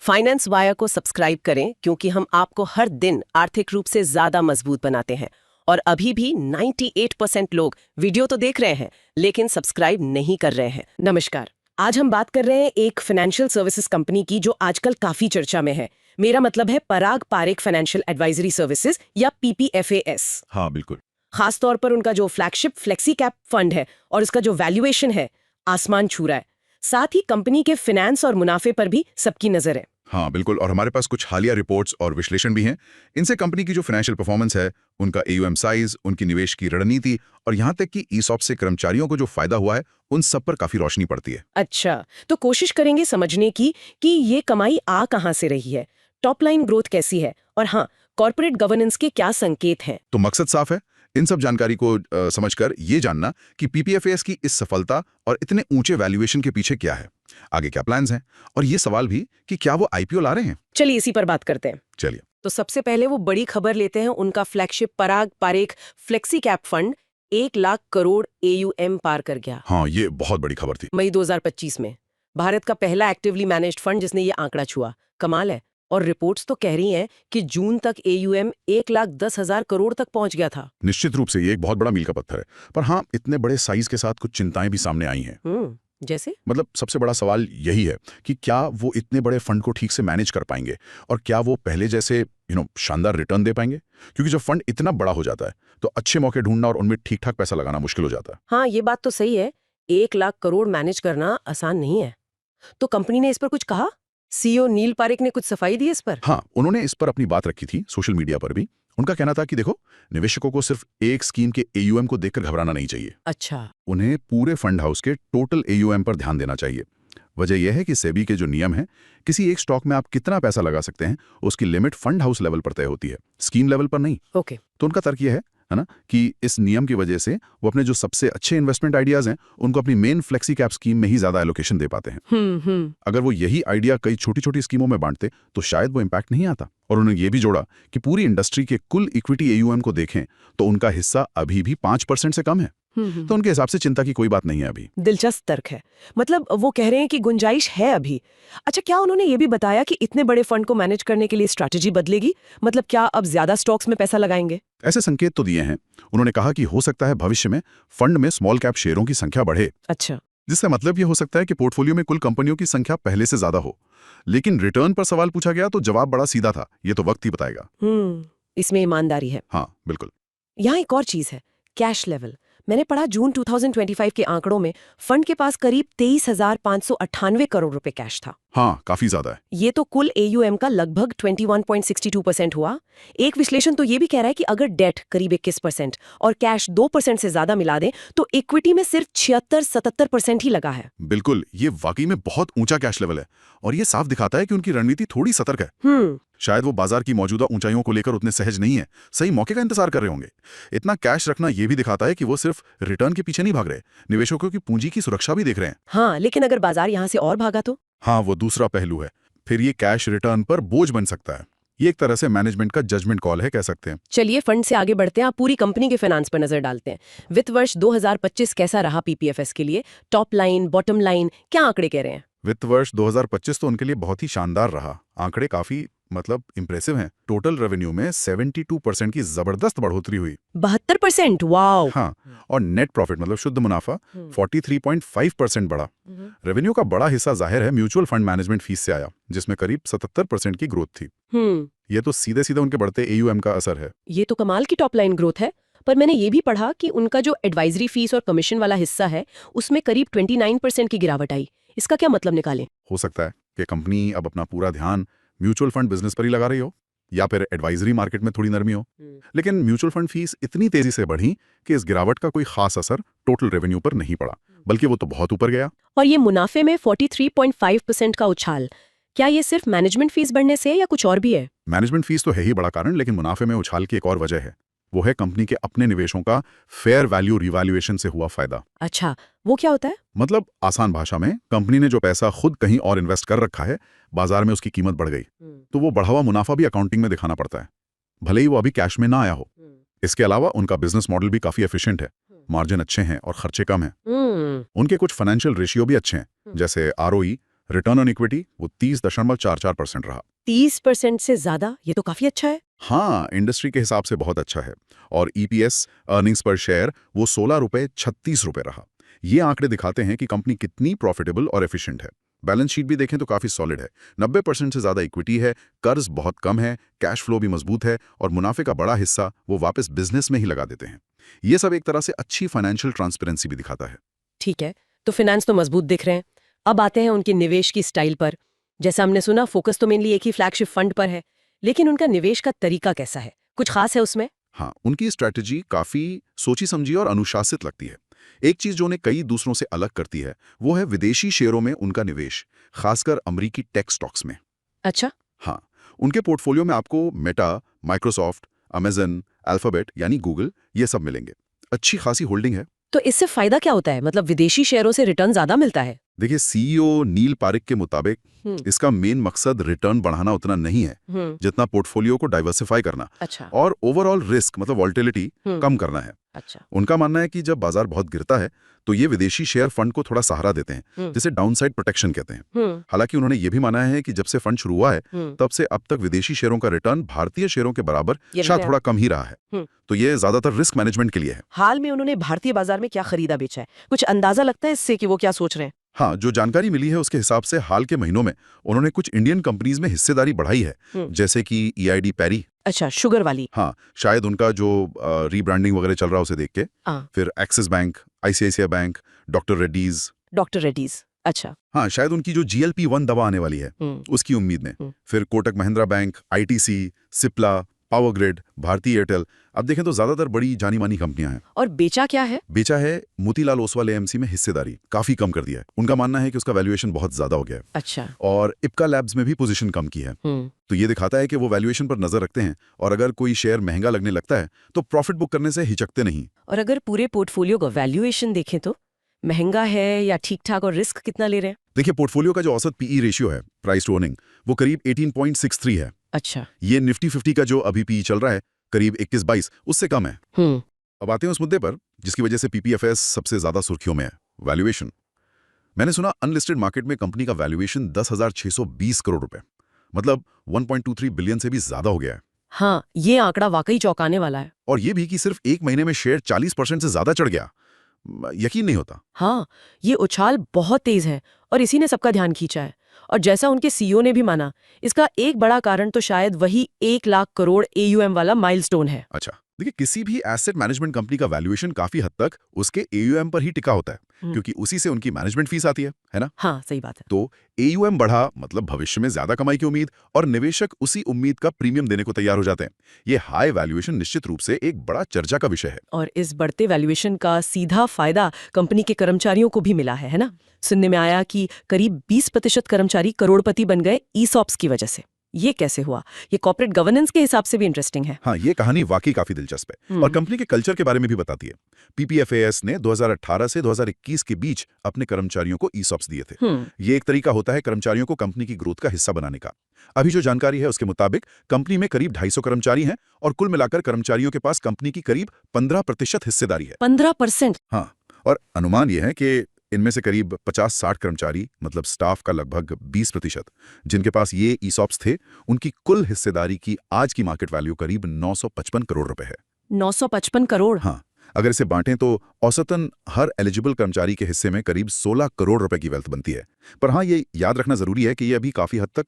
Finance via को subscribe करें क्योंकि हम आपको हर दिन आर्थिक रूप से ज्यादा मजबूत बनाते हैं। और अभी भी 98% लोग वीडियो तो देख रहे हैं लेकिन सब्सक्राइब नहीं कर रहे हैं। नमस्कार, आज हम बात कर रहे हैं एक फाइनेंशियल सर्विसेज कंपनी की जो आजकल काफी चर्चा में है। मेरा मतलब है पराग पारेख फाइनेंशियल एडवाइजरी सर्विसेज या PPFAS। हाँ बिल्कुल। खास तौर पर उनका जो फ्लैगशिप फ्लेक्सी कैप फंड है और इसका जो वैल्यूएशन है आसमान छू रहा है। साथ ही कंपनी के फाइनेंस और मुनाफे पर भी सबकी नजर है। हाँ बिल्कुल, और हमारे पास कुछ हालिया रिपोर्ट्स और विश्लेषण भी हैं। इनसे कंपनी की जो फाइनेंशियल परफॉर्मेंस है, उनका AUM साइज, उनकी निवेश की रणनीति और यहाँ तक कि ESOP से कर्मचारियों को जो फायदा हुआ है, उन सब पर काफी रोशनी पड़ती है। अच्छा, तो कोशिश करेंगे समझने की कि ये कमाई आ कहाँ से रही है, टॉप लाइन ग्रोथ कैसी है और हाँ, कॉर्पोरेट गवर्नेंस के क्या संकेत हैं। तो मकसद साफ है, इन सब जानकारी को समझकर ये जानना कि PPFAS की इस सफलता और इतने ऊंचे वैल्यूएशन के पीछे क्या है, आगे क्या प्लान्स हैं, और ये सवाल भी कि क्या वो IPO ला रहे हैं। चलिए इसी पर बात करते हैं। चलिए, तो सबसे पहले वो बड़ी खबर लेते हैं, उनका flagship Parag Parikh flexi cap fund 1 lakh crore AUM पार कर गया। हाँ ये बहुत बड़ी खबर थी। मई 2025 में भारत का पहला एक्टिवली मैनेज्ड फंड जिसने ये आंकड़ा छुआ। कमाल है। और रिपोर्ट्स तो कह रही हैं कि जून तक AUM 1,10,000 करोड़ तक पहुंच गया था। निश्चित रूप से ये एक बहुत बड़ा मील का पत्थर है, पर हाँ, इतने बड़े साइज के साथ कुछ चिंताएं भी सामने आई हैं। जैसे मतलब सबसे बड़ा सवाल यही है कि क्या वो इतने बड़े फंड को ठीक से मैनेज कर पाएंगे और क्या वो पहले जैसे शानदार रिटर्न दे पाएंगे, क्योंकि जब फंड इतना बड़ा हो जाता है तो अच्छे मौके ढूंढना और उनमें ठीक ठाक पैसा लगाना मुश्किल हो जाता है। हाँ, ये बात तो सही है। 1 लाख करोड़ मैनेज करना आसान नहीं है। तो कंपनी ने इस पर कुछ कहा? CEO नील पारेख ने कुछ सफाई दी इस पर? हाँ, उन्होंने इस पर अपनी बात रखी थी सोशल मीडिया पर भी। उनका कहना था कि देखो, निवेशकों को सिर्फ एक स्कीम के AUM को देखकर घबराना नहीं चाहिए। अच्छा। उन्हें पूरे फंड हाउस के टोटल AUM पर ध्यान देना चाहिए। वजह यह है कि सेबी के जो नियम हैं, किसी एक स्टॉक में आप कितना पैसा लगा सकते हैं, उसकी लिमिट फंड हाउस लेवल पर तय होती है, स्कीम लेवल पर नहीं। ओके। तो उनका तर्क यह है ना, कि इस नियम की वजह से वो अपने जो सबसे अच्छे इन्वेस्टमेंट आइडियाज हैं, उनको अपनी मेन फ्लेक्सी कैप स्कीम में ही ज्यादा एलोकेशन दे पाते हैं। अगर वो यही आइडिया कई छोटी छोटी स्कीमों में बांटते तो शायद वो इम्पैक्ट नहीं आता। और उन्होंने ये भी जोड़ा कि पूरी इंडस्ट्री के कुल इक्विटी AUM को देखें तो उनका हिस्सा अभी भी 5% से कम है। तो उनके हिसाब से चिंता की कोई बात नहीं है अभी। दिलचस्प तर्क है। मतलब वो कह रहे हैं कि गुंजाइश है अभी। अच्छा, क्या उन्होंने ये भी बताया कि इतने बड़े फंड को मैनेज करने के लिए स्ट्रैटेजी बदलेगी? मतलब क्या अब ज्यादा स्टॉक्स में पैसा लगाएंगे? ऐसे संकेत तो दिए हैं। उन्होंने कहा कि हो सकता है भविष्य में फंड में स्मॉल कैप शेयरों की संख्या बढ़े। अच्छा। जिससे मतलब ये हो सकता है कि पोर्टफोलियो में कुल कंपनियों की संख्या पहले से ज्यादा हो। लेकिन रिटर्न पर सवाल पूछा गया तो जवाब बड़ा सीधा था, ये तो वक्त ही बताएगा। इसमें ईमानदारी है। हाँ बिल्कुल। यहाँ एक और चीज है, कैश लेवल। मैंने पढ़ा जून 2025 के आंकड़ों में फंड के पास करीब 23,598 करोड़ रुपए कैश था। हाँ, काफी ज्यादा है। ये तो कुल AUM का लगभग 21.62% हुआ। एक विश्लेषण तो ये भी कह रहा है कि अगर डेट करीब 21% और कैश 2% से ज्यादा मिला दें तो इक्विटी में सिर्फ 76-77% ही लगा है। बिल्कुल, ये वाकई में बहुत ऊंचा कैश लेवल है और ये साफ दिखाता है कि उनकी रणनीति थोड़ी सतर्क है। शायद वो बाजार की मौजूदा ऊंचाइयों को लेकर उतने सहज नहीं है, सही मौके का इंतजार कर रहे होंगे। इतना कैश रखना ये भी दिखाता है कि वो सिर्फ रिटर्न के पीछे नहीं भाग रहे, निवेशकों की पूंजी की सुरक्षा भी देख रहे हैं। हाँ, लेकिन अगर बाजार यहाँ से और भागा तो? हाँ, वो दूसरा पहलू है। फिर ये कैश रिटर्न पर बोझ बन सकता है। ये एक तरह से मैनेजमेंट का जजमेंट कॉल है, कह सकते हैं। चलिए फंड से आगे बढ़ते हैं, आप पूरी कंपनी के फाइनेंस पर नजर डालते हैं। वित्त वर्ष 2025 कैसा रहा PPFAS के लिए? टॉप लाइन, बॉटम लाइन, क्या आंकड़े कह रहे हैं? वित्त वर्ष 2025 तो उनके लिए बहुत ही शानदार रहा। आंकड़े काफी इंप्रेसिव हैं। टोटल रेवेन्यू में 72% की जबरदस्त बढ़ोतरी हुई। 72%, वाओ। हाँ, और नेट प्रॉफिट शुद्ध मुनाफा 43.5% बढ़ा। रेवेन्यू का बड़ा हिस्सा जाहिर है म्यूचुअल फंड मैनेजमेंट फीस से आया, जिसमें करीब 77% की ग्रोथ थी। ये तो सीधे सीधे उनके बढ़ते AUM का असर है। ये तो कमाल की टॉप लाइन ग्रोथ है। पर मैंने ये भी पढ़ा कि उनका जो एडवाइजरी फीस और कमीशन वाला हिस्सा है, उसमें करीब 29% की गिरावट आई। इसका क्या मतलब निकालें? हो सकता है कि कंपनी अब अपना पूरा ध्यान म्यूचुअल फंड बिजनेस पर ही लगा रही हो, या फिर एडवाइजरी मार्केट में थोड़ी नरमी हो। लेकिन म्यूचुअल फंड फीस इतनी तेजी से बढ़ी कि इस गिरावट का कोई खास असर टोटल रेवेन्यू पर नहीं पड़ा, बल्कि वो तो बहुत ऊपर गया। और ये मुनाफे में 43.5% का उछाल, क्या ये सिर्फ मैनेजमेंट फीस बढ़ने से या कुछ और भी है? मैनेजमेंट फीस तो है ही बड़ा कारण, लेकिन मुनाफे में उछाल की एक और वजह है। वो है कंपनी के अपने निवेशों का फेयर वैल्यू रिवैल्यूएशन से हुआ फायदा। अच्छा, वो क्या होता है? मतलब आसान भाषा में, कंपनी ने जो पैसा खुद कहीं और इन्वेस्ट कर रखा है, बाजार में उसकी कीमत बढ़ गई, तो वो बढ़ा हुआ मुनाफा भी अकाउंटिंग में दिखाना पड़ता है, भले ही वो अभी कैश में ना आया हो। इसके अलावा उनका बिजनेस मॉडल भी काफी एफिशिएंट है, मार्जिन अच्छे हैं और खर्चे कम हैं। उनके कुछ फाइनेंशियल रेशियो भी अच्छे हैं, जैसे ROE रिटर्न ऑन इक्विटी वो 30.44% रहा। 30% से ज्यादा, ये तो काफी अच्छा है। हाँ, इंडस्ट्री के हिसाब से बहुत अच्छा है। और ईपीएस अर्निंग्स पर शेयर वो 16 रुपए 36 रुपए रहा। ये आंकड़े दिखाते हैं कि कंपनी कितनी प्रॉफिटेबल और एफिशिएंट है। बैलेंस शीट भी देखें तो काफी सॉलिड है। 90% से ज्यादा इक्विटी है, कर्ज बहुत कम है, कैश फ्लो भी मजबूत है और मुनाफे का बड़ा हिस्सा वो वापस बिजनेस में ही लगा देते हैं। ये सब एक तरह से अच्छी फाइनेंशियल ट्रांसपेरेंसी भी दिखाता है। ठीक है, तो फिनेंस तो मजबूत दिख रहे हैं। अब आते हैं उनके निवेश की स्टाइल पर। जैसा हमने सुना, फोकस तो मेनली एक ही फ्लैगशिप फंड पर है, लेकिन उनका निवेश का तरीका कैसा है? कुछ खास है उसमें? हाँ, उनकी स्ट्रैटेजी काफी सोची समझी और अनुशासित लगती है। एक चीज जो उन्हें कई दूसरों से अलग करती है वो है विदेशी शेयरों में उनका निवेश, खासकर अमेरिकी टेक स्टॉक्स में। अच्छा। हाँ, उनके पोर्टफोलियो में आपको मेटा, माइक्रोसॉफ्ट, अमेजन, अल्फाबेट यानी गूगल ये सब मिलेंगे। अच्छी खासी होल्डिंग है। तो इससे फायदा क्या होता है? मतलब विदेशी शेयरों से रिटर्न ज्यादा मिलता है? देखिए, सीईओ नील पारिक के मुताबिक हम्म। इसका मेन मकसद रिटर्न बढ़ाना उतना नहीं है जितना पोर्टफोलियो को डाइवर्सिफाई करना अच्छा। और ओवरऑल रिस्क मतलब वॉल्टिलिटी कम करना है। अच्छा। उनका मानना है कि जब बाजार बहुत गिरता है तो ये विदेशी शेयर फंड को थोड़ा सहारा देते हैं, जिसे डाउनसाइड प्रोटेक्शन कहते हैं। हालांकि उन्होंने ये भी माना है कि जब से फंड शुरू हुआ है तब से अब तक विदेशी शेयरों का रिटर्न भारतीय शेयरों के बराबर शायद थोड़ा कम ही रहा है। तो ये ज्यादातर रिस्क मैनेजमेंट के लिए है। हाल में उन्होंने भारतीय बाजार में क्या खरीदा बेचा है? कुछ अंदाजा लगता है इससे कि वो क्या सोच रहे हैं? हाँ, जो जानकारी मिली है उसके हिसाब से हाल के महीनों में उन्होंने कुछ इंडियन कंपनीज में हिस्सेदारी बढ़ाई है, जैसे कि ईआईडी पैरी। अच्छा, शुगर वाली? हाँ, शायद उनका जो रीब्रांडिंग वगैरह चल रहा है उसे देख के। फिर axis bank, ICICI bank, doctor Reddy's. अच्छा। हाँ, शायद उनकी जो GLP-1 दवा आने वाली है उसकी उम्मीद में। फिर Kotak Mahindra bank, ITC, Cipla, power grid, भारतीय एयरटेल। अब देखें तो ज्यादातर बड़ी जानी मानी कंपनियां हैं। और बेचा क्या है? बेचा है मोतीलाल ओसवाल एएमसी में हिस्सेदारी काफी कम कर दिया है। उनका मानना है कि उसका वैल्यूएशन बहुत ज्यादा हो गया है। अच्छा। और इप्का लैब्स में भी पोजीशन कम की है। तो ये दिखाता है कि वो वैल्यूएशन पर नजर रखते हैं और अगर कोई शेयर महंगा लगने लगता है तो प्रॉफिट बुक करने से हिचकते नहीं। और अगर पूरे पोर्टफोलियो का वैल्यूएशन देखें तो महंगा है या ठीक ठाक, और रिस्क कितना ले रहे हैं? देखिए, पोर्टफोलियो का जो औसत पीई रेशियो है, प्राइस टू अर्निंग, वो करीब 18.63 है। अच्छा। ये निफ्टी 50 का जो अभी पीई चल रहा है करीब 21-22 उससे कम है। अब आते हैं उस मुद्दे पर जिसकी वजह से पीपीएफएस सबसे ज्यादा सुर्खियों में है, वैल्यूएशन। मैंने सुना अनलिस्टेड मार्केट में कंपनी का वैल्यूएशन 10,620 करोड़ रुपए, मतलब 1.23 बिलियन से भी ज्यादा हो गया है। हाँ, ये आंकड़ा वाकई चौंकाने वाला है। और ये भी कि सिर्फ एक महीने में शेयर 40% से ज्यादा चढ़ गया। यकीन नहीं होता। हाँ, ये उछाल बहुत तेज है और इसी ने सबका ध्यान खींचा है। और जैसा उनके सीईओ ने भी माना, इसका एक बड़ा कारण तो शायद वही 1 लाख करोड़ AUM वाला माइलस्टोन है। अच्छा, देखिए, किसी भी एसेट मैनेजमेंट कंपनी का वैल्यूएशन काफी हद तक उसके AUM पर ही टिका होता है, क्योंकि उसी से उनकी मैनेजमेंट फीस आती है ना? हाँ, सही बात है। तो AUM बढ़ा मतलब भविष्य में ज्यादा कमाई की उम्मीद, और निवेशक उसी उम्मीद का प्रीमियम देने को तैयार हो जाते हैं। ये हाई वैल्यूएशन निश्चित रूप से एक बड़ा चर्चा का विषय है। और इस बढ़ते वैल्यूएशन का सीधा फायदा कंपनी के कर्मचारियों को भी मिला है ना? सुनने में आया कि करीब 20% कर्मचारी करोड़पति बन गए ESOPs की वजह से। ये कैसे हुआ? ये कॉर्पोरेट गवर्नेंस के हिसाब से भी इंटरेस्टिंग है। हाँ, ये कहानी वाकई काफी दिलचस्प है और कंपनी के कल्चर के बारे में भी बताती है। पीपीएफएस ने 2018 से 2021 के बीच अपने कर्मचारियों को ESOPs दिए थे। ये एक तरीका होता है कर्मचारियों को कंपनी की ग्रोथ का हिस्सा बनाने का। अभी जो जानकारी है उसके मुताबिक कंपनी में करीब 250 कर्मचारी हैं और कुल मिलाकर कर्मचारियों के पास कंपनी की करीब 15% हिस्सेदारी है। 15%? हाँ, और अनुमान यह है कि इनमें से करीब 50-60 कर्मचारी मतलब स्टाफ का लगभग 20% जिनके पास ये ESOPs थे, उनकी कुल हिस्सेदारी की आज की मार्केट वैल्यू करीब 955 करोड़ रुपए है। 955 करोड़? हाँ, अगर इसे बांटें तो औसतन हर एलिजिबल कर्मचारी के हिस्से में करीब 16 करोड़ रुपए की वेल्थ बनती है। पर हाँ, ये याद रखना जरूरी है कि ये अभी काफी हद तक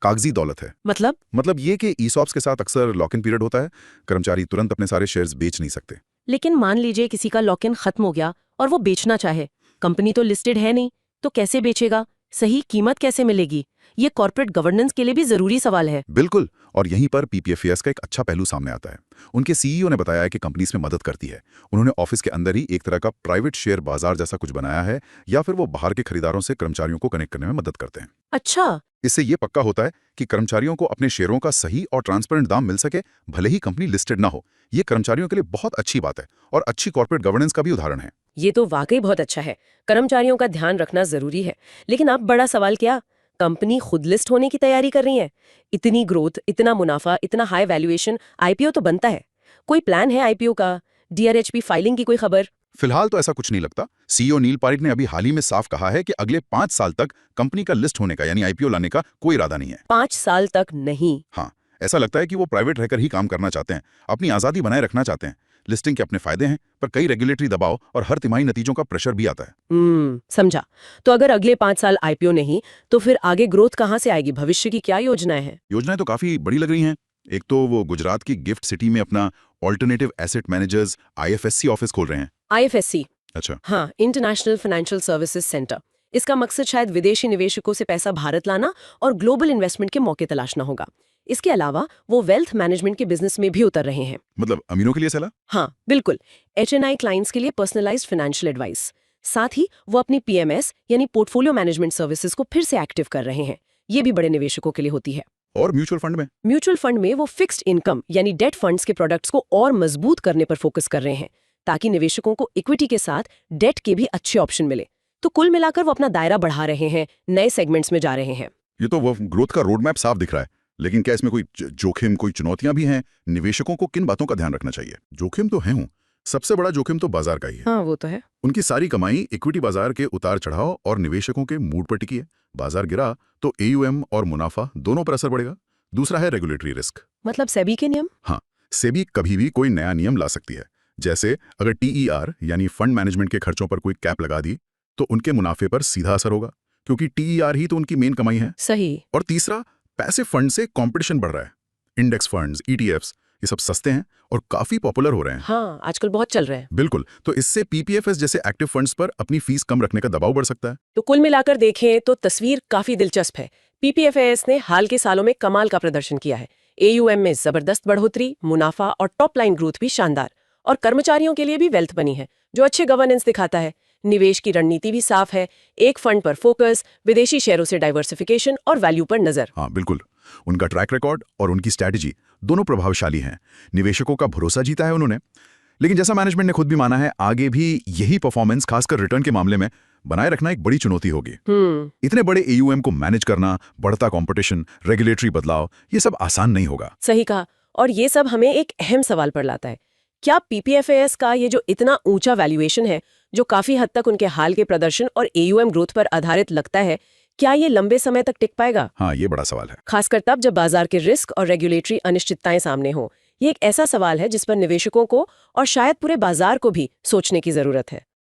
कागजी दौलत है। मतलब ये कि ESOPs के साथ अक्सर लॉक इन पीरियड होता है, कर्मचारी तुरंत अपने सारे शेयर्स बेच नहीं सकते। लेकिन मान लीजिए किसी का लॉक इन खत्म हो गया और वो बेचना चाहे, कंपनी तो लिस्टेड है नहीं, तो कैसे बेचेगा? सही कीमत कैसे मिलेगी? ये कॉर्पोरेट गवर्नेंस के लिए भी जरूरी सवाल है। बिल्कुल, और यहीं पर पीपीएफएस का एक अच्छा पहलू सामने आता है। उनके सीईओ ने बताया है कि कंपनी इसमें मदद करती है। उन्होंने ऑफिस के अंदर ही एक तरह का प्राइवेट शेयर बाजार जैसा कुछ बनाया है, या फिर वो बाहर के खरीदारों से कर्मचारियों को कनेक्ट करने में मदद करते हैं। अच्छा। इससे ये पक्का होता है कि कर्मचारियों को अपने शेयरों का सही और ट्रांसपेरेंट दाम मिल सके, भले ही कंपनी लिस्टेड ना हो। ये कर्मचारियों के लिए बहुत अच्छी बात है और अच्छी कॉर्पोरेट गवर्नेंस का भी उदाहरण है। ये तो वाकई बहुत अच्छा है। कर्मचारियों का ध्यान रखना जरूरी है। लेकिन अब बड़ा सवाल क्या, कंपनी खुद लिस्ट होने की तैयारी कर रही है? इतनी ग्रोथ, इतना मुनाफा, इतना हाई वैल्यूएशन, IPO तो बनता है। कोई प्लान है IPO का? DRHP फाइलिंग की कोई खबर? फिलहाल तो ऐसा कुछ नहीं लगता। सीईओ नील पारिक ने अभी हाल ही में साफ कहा है कि अगले 5 साल तक कंपनी का लिस्ट होने का यानी आईपीओ लाने का कोई इरादा नहीं है। 5 साल तक नहीं? हाँ, ऐसा लगता है कि वो प्राइवेट रहकर ही काम करना चाहते हैं, अपनी आज़ादी बनाए रखना चाहते हैं। लिस्टिंग के अपने फायदे हैं, पर कई रेगुलेटरी दबाव और हर तिमाही नतीजों का प्रेशर भी आता है। समझा। तो अगर अगले 5 साल आईपीओ नहीं, तो फिर आगे ग्रोथ कहाँ से आएगी? भविष्य की क्या योजनाएं हैं? योजनाएं तो काफी बड़ी लग रही हैं। एक तो वो गुजरात की गिफ्ट सिटी में अपना alternative asset managers IFSC office खोल रहे हैं। आईएफएससी? अच्छा। हाँ, इंटरनेशनल फाइनेंशियल सर्विसेज सेंटर। इसका मकसद शायद विदेशी निवेशकों से पैसा भारत लाना और ग्लोबल इन्वेस्टमेंट के मौके तलाशना होगा। इसके अलावा वो वेल्थ मैनेजमेंट के बिजनेस में भी उतर रहे हैं। मतलब अमीरों के लिए सलाह? हाँ, बिल्कुल। एचएनआई क्लाइंट्स के लिए पर्सनलाइज्ड फाइनेंशियल एडवाइस। साथ ही वो अपनी पीएमएस यानी पोर्टफोलियो मैनेजमेंट सर्विसेज को फिर से एक्टिव कर रहे हैं। ये भी बड़े निवेशकों के लिए होती है। और म्यूचुअल फंड में? म्यूचुअल फंड में वो फिक्स्ड इनकम यानी डेट फंड्स के प्रोडक्ट्स को और मजबूत करने पर फोकस कर रहे हैं, ताकि निवेशकों को इक्विटी के साथ डेट के भी अच्छे ऑप्शन मिले। तो कुल मिलाकर वो अपना दायरा बढ़ा रहे हैं, नए सेगमेंट्स में जा रहे हैं। ये तो वो ग्रोथ का रोड मैप साफ दिख रहा है, लेकिन क्या इसमें कोई जोखिम, कोई चुनौतियां भी हैं? निवेशकों को किन बातों का ध्यान रखना चाहिए? जोखिम तो है, सबसे बड़ा जोखिम तो बाजार का ही है। हाँ, वो तो है। उनकी सारी कमाई इक्विटी बाजार के उतार चढ़ाव और निवेशकों के मूड पर टिकी है। बाजार गिरा तो एयूएम और मुनाफा दोनों पर असर पड़ेगा। दूसरा है रेगुलेटरी रिस्क। मतलब सेबी के नियम? हाँ, सेबी कभी भी कोई नया नियम ला सकती है। जैसे अगर टीईआर यानी फंड मैनेजमेंट के खर्चों पर कोई कैप लगा दी तो उनके मुनाफे पर सीधा असर होगा, क्योंकि टीईआर ही तो उनकी मेन कमाई है। सही। और तीसरा, पैसिव फंड से कंपटीशन बढ़ रहा है। इंडेक्स फंड्स, ईटीएफ्स, ये सब सस्ते हैं और काफी पॉपुलर हो रहे हैं। हाँ, आजकल बहुत चल रहे हैं। बिल्कुल। तो इससे पीपीएफएस जैसे एक्टिव फंड्स पर अपनी फीस कम रखने का दबाव बढ़ सकता है। तो कुल मिलाकर देखें तो तस्वीर काफी दिलचस्प है। पीपीएफएस ने हाल के सालों में कमाल का प्रदर्शन किया है। एयूएम में जबरदस्त बढ़ोतरी, मुनाफा और टॉप लाइन ग्रोथ भी शानदार, और कर्मचारियों के लिए भी वेल्थ बनी है, जो अच्छे गवर्नेंस दिखाता है। निवेश की रणनीति भी साफ है, एक फंड पर फोकस, विदेशी शेयरों से डाइवर्सिफिकेशन और वैल्यू पर नजर। हाँ बिल्कुल, उनका ट्रैक रिकॉर्ड और उनकी स्ट्रैटेजी दोनों प्रभावशाली हैं। निवेशकों का भरोसा जीता है उन्होंने। लेकिन जैसा मैनेजमेंट ने खुद भी माना है, आगे भी यही परफॉर्मेंस खासकर रिटर्न के मामले में बनाए रखना एक बड़ी चुनौती होगी। इतने बड़े एयूएम को मैनेज करना, बढ़ता कंपटीशन, रेगुलेटरी बदलाव, ये सब आसान नहीं होगा। सही कहा। और ये सब हमें एक अहम सवाल पर लाता है, क्या पीपीएफएस का ये जो इतना ऊंचा वैल्यूएशन है, जो काफी हद तक उनके हाल के प्रदर्शन और एयूएम ग्रोथ पर आधारित लगता है, क्या ये लंबे समय तक टिक पाएगा? हाँ, ये बड़ा सवाल है, खासकर तब जब बाजार के रिस्क और रेगुलेटरी अनिश्चितताएं सामने हो। ये एक ऐसा सवाल है जिस पर निवेशकों को और शायद पूरे बाजार को भी सोचने की जरूरत है।